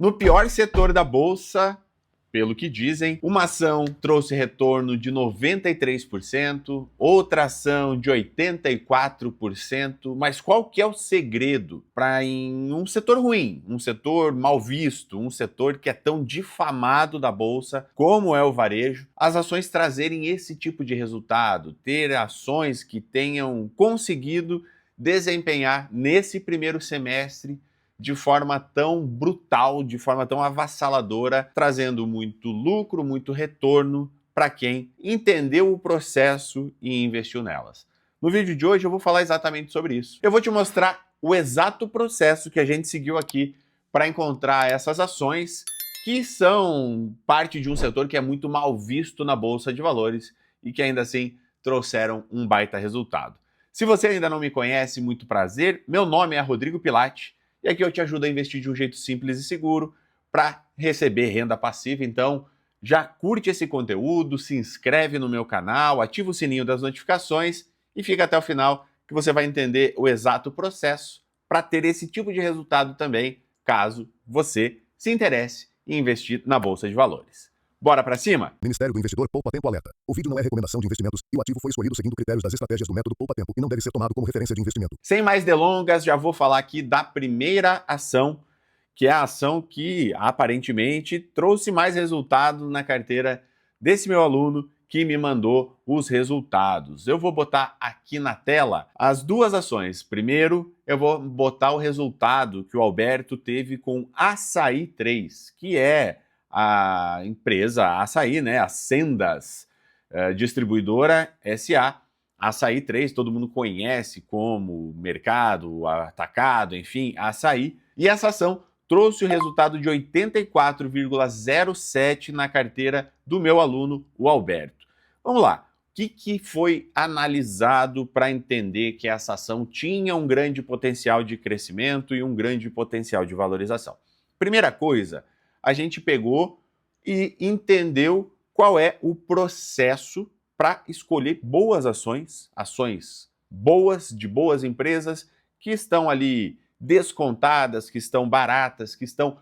No pior setor da bolsa, pelo que dizem, uma ação trouxe retorno de 93%, outra ação de 84%, mas qual que é o segredo para em um setor ruim, um setor mal visto, um setor que é tão difamado da bolsa como é o varejo, as ações trazerem esse tipo de resultado, ter ações que tenham conseguido desempenhar nesse primeiro semestre de forma tão brutal, de forma tão avassaladora, trazendo muito lucro, muito retorno para quem entendeu o processo e investiu nelas. No vídeo de hoje eu vou falar exatamente sobre isso. Eu vou te mostrar o exato processo que a gente seguiu aqui para encontrar essas ações que são parte de um setor que é muito mal visto na Bolsa de Valores e que ainda assim trouxeram um baita resultado. Se você ainda não me conhece, muito prazer. Meu nome é Rodrigo Pilati e aqui eu te ajudo a investir de um jeito simples e seguro para receber renda passiva. Então, já curte esse conteúdo, se inscreve no meu canal, ativa o sininho das notificações e fica até o final que você vai entender o exato processo para ter esse tipo de resultado também, caso você se interesse em investir na Bolsa de Valores. Bora para cima? Ministério do Investidor Poupa Tempo alerta. O vídeo não é recomendação de investimentos e o ativo foi escolhido seguindo critérios das estratégias do método Poupa Tempo e não deve ser tomado como referência de investimento. Sem mais delongas, já vou falar aqui da primeira ação, que é a ação que aparentemente trouxe mais resultado na carteira desse meu aluno que me mandou os resultados. Eu vou botar aqui na tela as duas ações. Primeiro, eu vou botar o resultado que o Alberto teve com Açaí 3, que é a empresa Açaí, né, a Sendas Distribuidora SA. Açaí 3, todo mundo conhece como mercado, atacado, enfim, Açaí. E essa ação trouxe o resultado de 84,07 na carteira do meu aluno, o Alberto. Vamos lá. O que foi analisado para entender que essa ação tinha um grande potencial de crescimento e um grande potencial de valorização? Primeira coisa, a gente pegou e entendeu qual é o processo para escolher boas ações, ações boas, de boas empresas, que estão ali descontadas, que estão baratas, que estão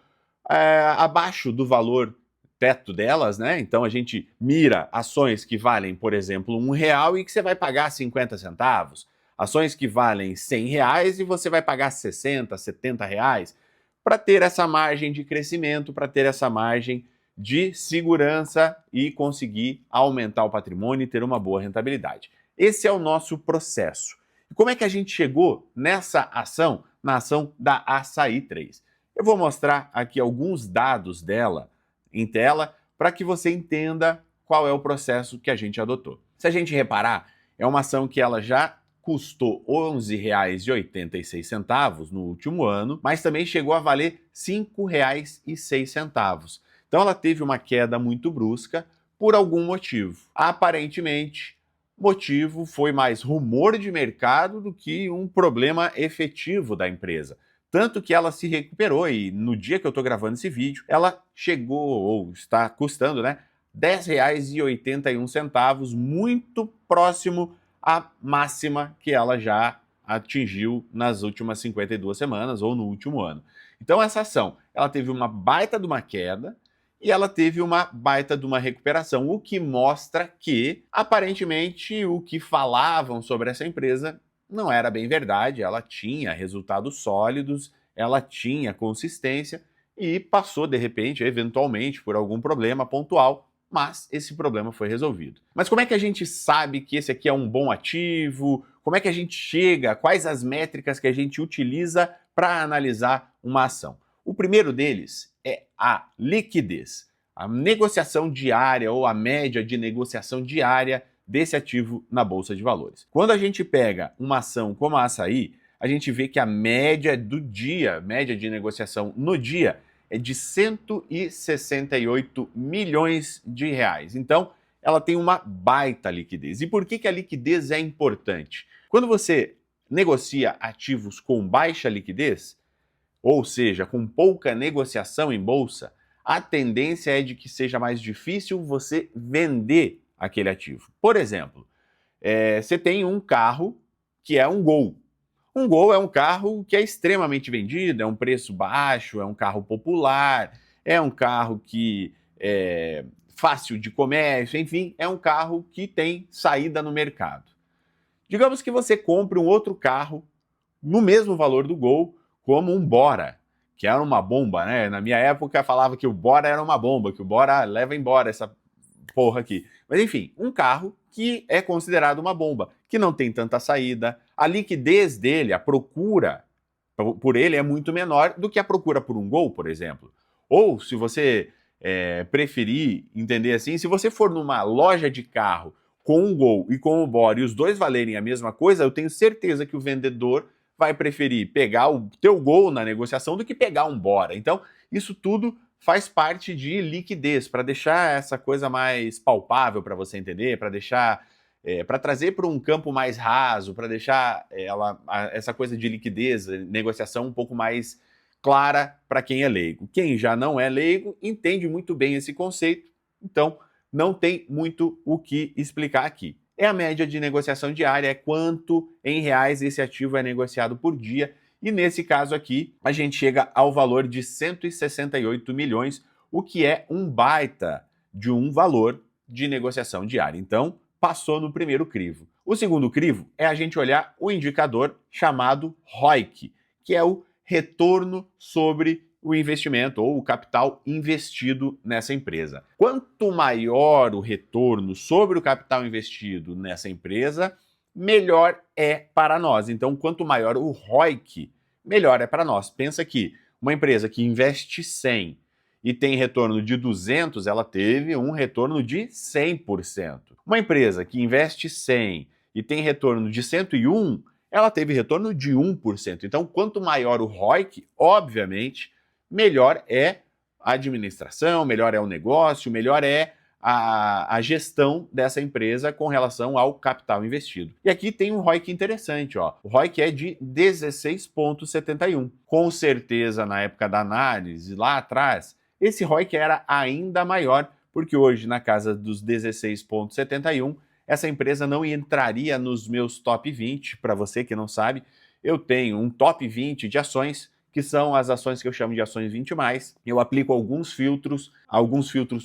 abaixo do valor teto delas, né? Então a gente mira ações que valem, por exemplo, R$1 e que você vai pagar 50 centavos, ações que valem R$100 e você vai pagar 60, 70 reais, para ter essa margem de crescimento, para ter essa margem de segurança e conseguir aumentar o patrimônio e ter uma boa rentabilidade. Esse é o nosso processo. E como é que a gente chegou nessa ação, na ação da Açaí 3? Eu vou mostrar aqui alguns dados dela em tela para que você entenda qual é o processo que a gente adotou. Se a gente reparar, é uma ação que ela já custou R$ 11,86 no último ano, mas também chegou a valer R$ 5,06. Então ela teve uma queda muito brusca por algum motivo. Aparentemente, o motivo foi mais rumor de mercado do que um problema efetivo da empresa. Tanto que ela se recuperou e no dia que eu estou gravando esse vídeo, ela chegou, ou está custando, né, R$10,81, muito próximo à máxima que ela já atingiu nas últimas 52 semanas ou no último ano. Então essa ação, ela teve uma baita de uma queda, e ela teve uma baita de uma recuperação, o que mostra que, aparentemente, o que falavam sobre essa empresa não era bem verdade, ela tinha resultados sólidos, ela tinha consistência e passou, de repente, eventualmente, por algum problema pontual, mas esse problema foi resolvido. Mas como é que a gente sabe que esse aqui é um bom ativo? Como é que a gente chega? Quais as métricas que a gente utiliza para analisar uma ação? O primeiro deles é a liquidez, a negociação diária ou a média de negociação diária desse ativo na Bolsa de Valores. Quando a gente pega uma ação como a Açaí, a gente vê que a média do dia, média de negociação no dia, é de 168 milhões de reais. Então, ela tem uma baita liquidez. E por que a liquidez é importante? Quando você negocia ativos com baixa liquidez, ou seja, com pouca negociação em bolsa, a tendência é de que seja mais difícil você vender aquele ativo. Por exemplo, você tem um carro que é um Gol. Um Gol é um carro que é extremamente vendido, é um preço baixo, é um carro popular, é um carro que é fácil de comércio, enfim, é um carro que tem saída no mercado. Digamos que você compre um outro carro no mesmo valor do Gol, como um Bora, que era uma bomba, né? Na minha época falava que o Bora era uma bomba, que o Bora leva embora essa porra aqui. Mas enfim, um carro que é considerado uma bomba, que não tem tanta saída, a liquidez dele, a procura por ele é muito menor do que a procura por um Gol, por exemplo. Ou, se você preferir entender assim, se você for numa loja de carro com um Gol e com o Bora e os dois valerem a mesma coisa, eu tenho certeza que o vendedor vai preferir pegar o teu Gol na negociação do que pegar um Bora. Então, isso tudo faz parte de liquidez, para deixar essa coisa mais palpável para você entender, para deixar para trazer para um campo mais raso, para deixar essa coisa de liquidez, negociação um pouco mais clara para quem é leigo. Quem já não é leigo entende muito bem esse conceito, então não tem muito o que explicar aqui. É a média de negociação diária, é quanto em reais esse ativo é negociado por dia, e nesse caso aqui a gente chega ao valor de 168 milhões, o que é um baita de um valor de negociação diária. Então, passou no primeiro crivo. O segundo crivo é a gente olhar o indicador chamado ROIC, que é o retorno sobre o investimento ou o capital investido nessa empresa. Quanto maior o retorno sobre o capital investido nessa empresa, melhor é para nós. Então, quanto maior o ROIC, melhor é para nós. Pensa que uma empresa que investe 100 e tem retorno de 200, ela teve um retorno de 100%. Uma empresa que investe 100 e tem retorno de 101, ela teve retorno de 1%. Então, quanto maior o ROIC, obviamente, melhor é a administração, melhor é o negócio, melhor é a gestão dessa empresa com relação ao capital investido. E aqui tem um ROIC interessante, ó. O ROIC é de 16,71. Com certeza, na época da análise, lá atrás, esse ROIC era ainda maior, porque hoje, na casa dos 16,71, essa empresa não entraria nos meus top 20. Para você que não sabe, eu tenho um top 20 de ações, que são as ações que eu chamo de ações 20+. Eu aplico alguns filtros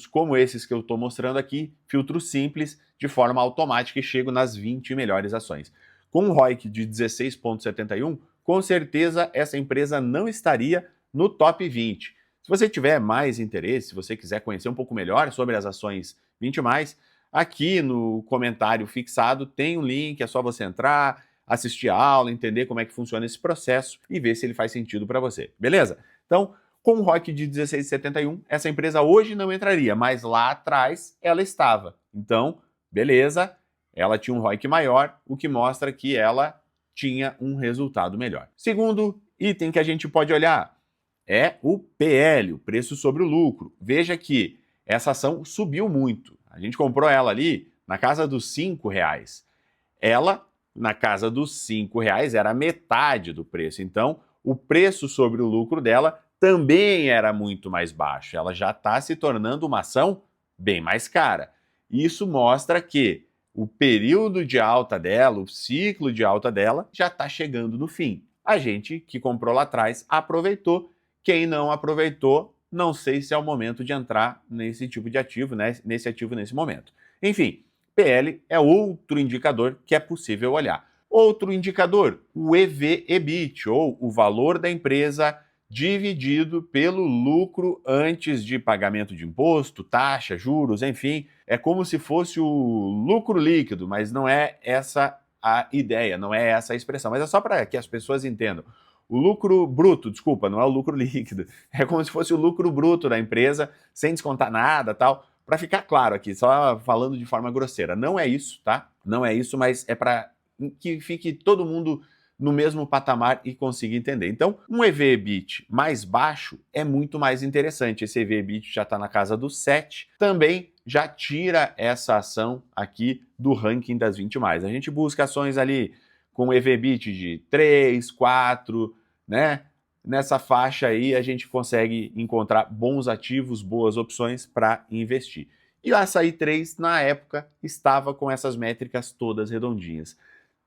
como esses que eu estou mostrando aqui, filtros simples, de forma automática, e chego nas 20 melhores ações. Com um ROIC de 16,71, com certeza essa empresa não estaria no top 20. Se você tiver mais interesse, se você quiser conhecer um pouco melhor sobre as ações 20+, aqui no comentário fixado tem um link, é só você entrar, assistir a aula, entender como é que funciona esse processo e ver se ele faz sentido para você, beleza? Então, com um ROIC de 16,71, essa empresa hoje não entraria, mas lá atrás ela estava. Então, beleza, ela tinha um ROIC maior, o que mostra que ela tinha um resultado melhor. Segundo item que a gente pode olhar é o PL, o preço sobre o lucro. Veja que essa ação subiu muito. A gente comprou ela ali na casa dos R$5. Ela, na casa dos R$5, era metade do preço. Então, o preço sobre o lucro dela também era muito mais baixo. Ela já está se tornando uma ação bem mais cara. Isso mostra que o período de alta dela, o ciclo de alta dela, já está chegando no fim. A gente que comprou lá atrás aproveitou. Quem não aproveitou, não sei se é o momento de entrar nesse tipo de ativo, né? Nesse ativo nesse momento. Enfim, PL é outro indicador que é possível olhar. Outro indicador, o EV/EBIT, ou o valor da empresa dividido pelo lucro antes de pagamento de imposto, taxa, juros, enfim. É como se fosse o lucro líquido, mas não é essa a ideia, não é essa a expressão. Mas é só para que as pessoas entendam. O lucro bruto, desculpa, não é o lucro líquido. É como se fosse o lucro bruto da empresa, sem descontar nada, tal. Para ficar claro aqui, só falando de forma grosseira, não é isso, tá? Não é isso, mas é para que fique todo mundo no mesmo patamar e consiga entender. Então, um EV/EBIT mais baixo é muito mais interessante. Esse EV/EBIT já está na casa do 7. Também já tira essa ação aqui do ranking das 20+. A gente busca ações ali com EV/EBIT de 3, 4, né? Nessa faixa aí a gente consegue encontrar bons ativos, boas opções para investir. E o Açaí 3, na época, estava com essas métricas todas redondinhas.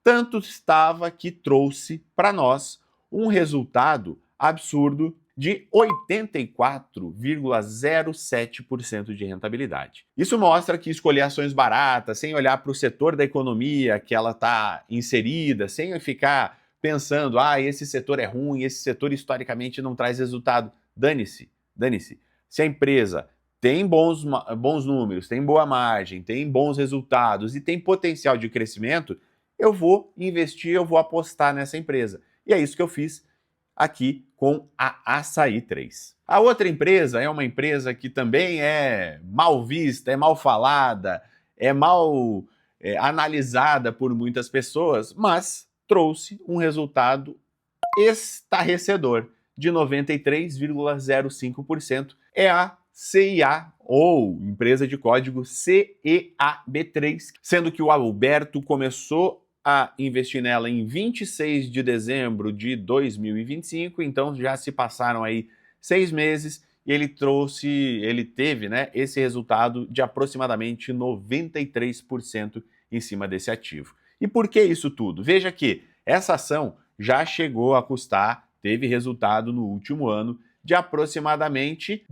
tanto estava que trouxe para nós um resultado absurdo de 84,07% de rentabilidade. Isso mostra que escolher ações baratas, sem olhar para o setor da economia que ela está inserida, sem ficar pensando, esse setor é ruim, esse setor historicamente não traz resultado. Dane-se, dane-se. Se a empresa tem bons números, tem boa margem, tem bons resultados e tem potencial de crescimento, eu vou investir, eu vou apostar nessa empresa. E é isso que eu fiz aqui com a Açaí 3. A outra empresa é uma empresa que também é mal vista, é mal falada, é mal analisada por muitas pessoas, mas trouxe um resultado estarrecedor de 93,05%. É a CIA, ou empresa de código CEAB3, sendo que o Alberto começou a investir nela em 26 de dezembro de 2025, então já se passaram aí 6 meses e ele teve, né, esse resultado de aproximadamente 93% em cima desse ativo. E por que isso tudo? Veja que essa ação já chegou a custar, teve resultado no último ano de aproximadamente,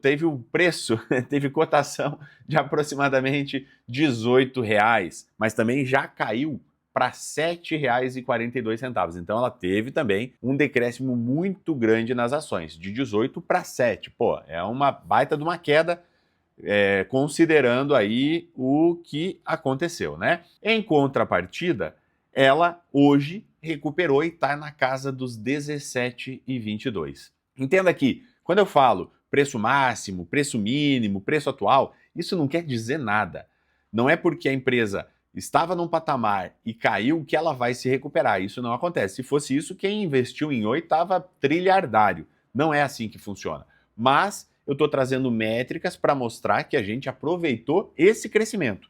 teve um preço, teve cotação de aproximadamente R$18, mas também já caiu para R$ 7,42. Então ela teve também um decréscimo muito grande nas ações, de 18 para 7. Pô, é uma baita de uma queda, considerando aí o que aconteceu, né? Em contrapartida, ela hoje recuperou e está na casa dos 17,22. Entenda que, quando eu falo preço máximo, preço mínimo, preço atual, isso não quer dizer nada. Não é porque a empresa estava num patamar e caiu que ela vai se recuperar. Isso não acontece. Se fosse isso, quem investiu em Oi estava trilhardário. Não é assim que funciona. Mas eu estou trazendo métricas para mostrar que a gente aproveitou esse crescimento.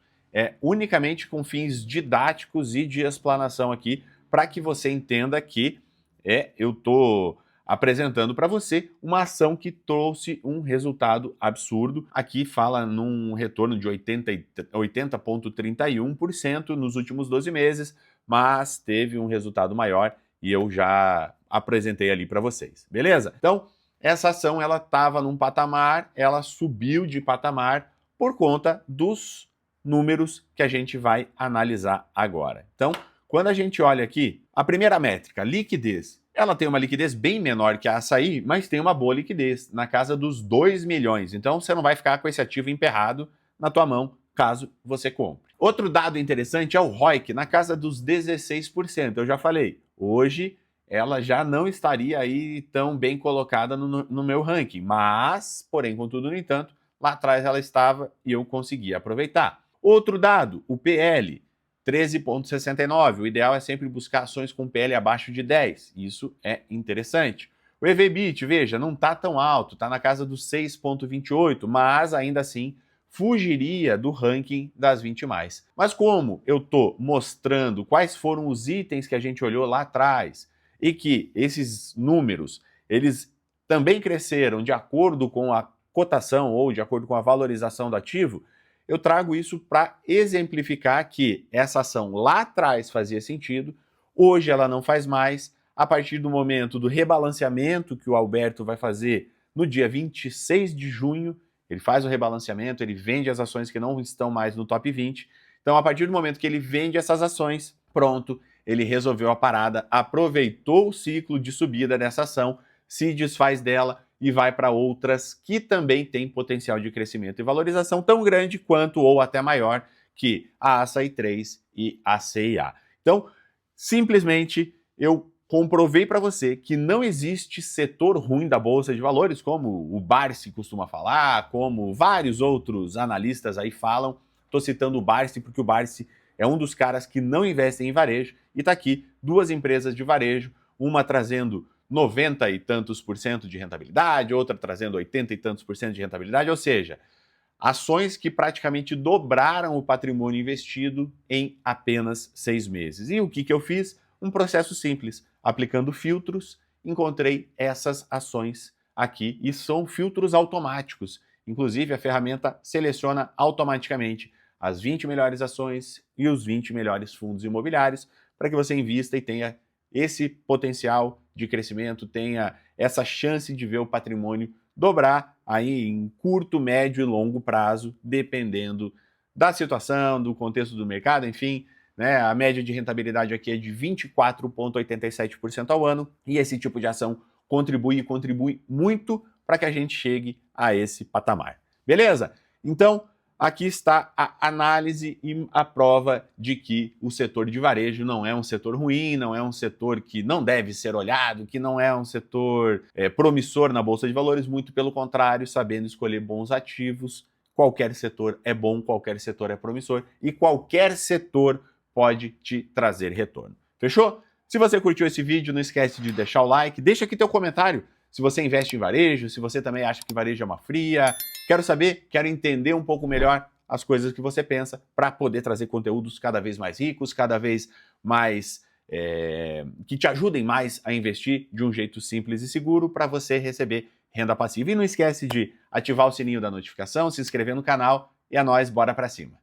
Unicamente com fins didáticos e de explanação aqui, para que você entenda que eu estou apresentando para você uma ação que trouxe um resultado absurdo. Aqui fala num retorno de 80,31% nos últimos 12 meses, mas teve um resultado maior e eu já apresentei ali para vocês, beleza? Então, essa ação ela estava num patamar, ela subiu de patamar por conta dos números que a gente vai analisar agora. Então, quando a gente olha aqui, a primeira métrica, liquidez, ela tem uma liquidez bem menor que a Açaí, mas tem uma boa liquidez, na casa dos 2 milhões. Então, você não vai ficar com esse ativo emperrado na tua mão, caso você compre. Outro dado interessante é o ROIC, na casa dos 16%. Eu já falei, hoje ela já não estaria aí tão bem colocada no meu ranking, mas, porém, contudo, no entanto, lá atrás ela estava e eu consegui aproveitar. Outro dado, o PL, 13,69. O ideal é sempre buscar ações com PL abaixo de 10. Isso é interessante. O EV/EBITDA, veja, não está tão alto, está na casa dos 6,28, mas ainda assim fugiria do ranking das 20 mais. Mas como eu estou mostrando quais foram os itens que a gente olhou lá atrás e que esses números, eles também cresceram de acordo com a cotação ou de acordo com a valorização do ativo, eu trago isso para exemplificar que essa ação lá atrás fazia sentido, hoje ela não faz mais, a partir do momento do rebalanceamento que o Alberto vai fazer no dia 26 de junho, ele faz o rebalanceamento, ele vende as ações que não estão mais no top 20, então a partir do momento que ele vende essas ações, pronto, ele resolveu a parada, aproveitou o ciclo de subida dessa ação, se desfaz dela e vai para outras que também têm potencial de crescimento e valorização tão grande quanto ou até maior que a Açaí 3 e a CIA. Então, simplesmente eu comprovei para você que não existe setor ruim da Bolsa de Valores, como o Barsi costuma falar, como vários outros analistas aí falam. Estou citando o Barsi porque o Barsi é um dos caras que não investem em varejo e está aqui duas empresas de varejo, uma trazendo 90 e tantos por cento de rentabilidade, outra trazendo 80 e tantos por cento de rentabilidade, ou seja, ações que praticamente dobraram o patrimônio investido em apenas 6 meses. E o que eu fiz? Um processo simples, aplicando filtros, encontrei essas ações aqui e são filtros automáticos. Inclusive, a ferramenta seleciona automaticamente as 20 melhores ações e os 20 melhores fundos imobiliários para que você invista e tenha esse potencial de crescimento, tenha essa chance de ver o patrimônio dobrar aí em curto, médio e longo prazo, dependendo da situação, do contexto do mercado, enfim, né? A média de rentabilidade aqui é de 24,87% ao ano e esse tipo de ação contribui muito para que a gente chegue a esse patamar. Beleza? Então, aqui está a análise e a prova de que o setor de varejo não é um setor ruim, não é um setor que não deve ser olhado, que não é um setor promissor na Bolsa de Valores, muito pelo contrário, sabendo escolher bons ativos, qualquer setor é bom, qualquer setor é promissor e qualquer setor pode te trazer retorno. Fechou? Se você curtiu esse vídeo, não esquece de deixar o like, deixa aqui teu comentário se você investe em varejo, se você também acha que varejo é uma fria. Quero saber, quero entender um pouco melhor as coisas que você pensa para poder trazer conteúdos cada vez mais ricos, cada vez mais que te ajudem mais a investir de um jeito simples e seguro para você receber renda passiva. E não esquece de ativar o sininho da notificação, se inscrever no canal e é nóis, bora para cima.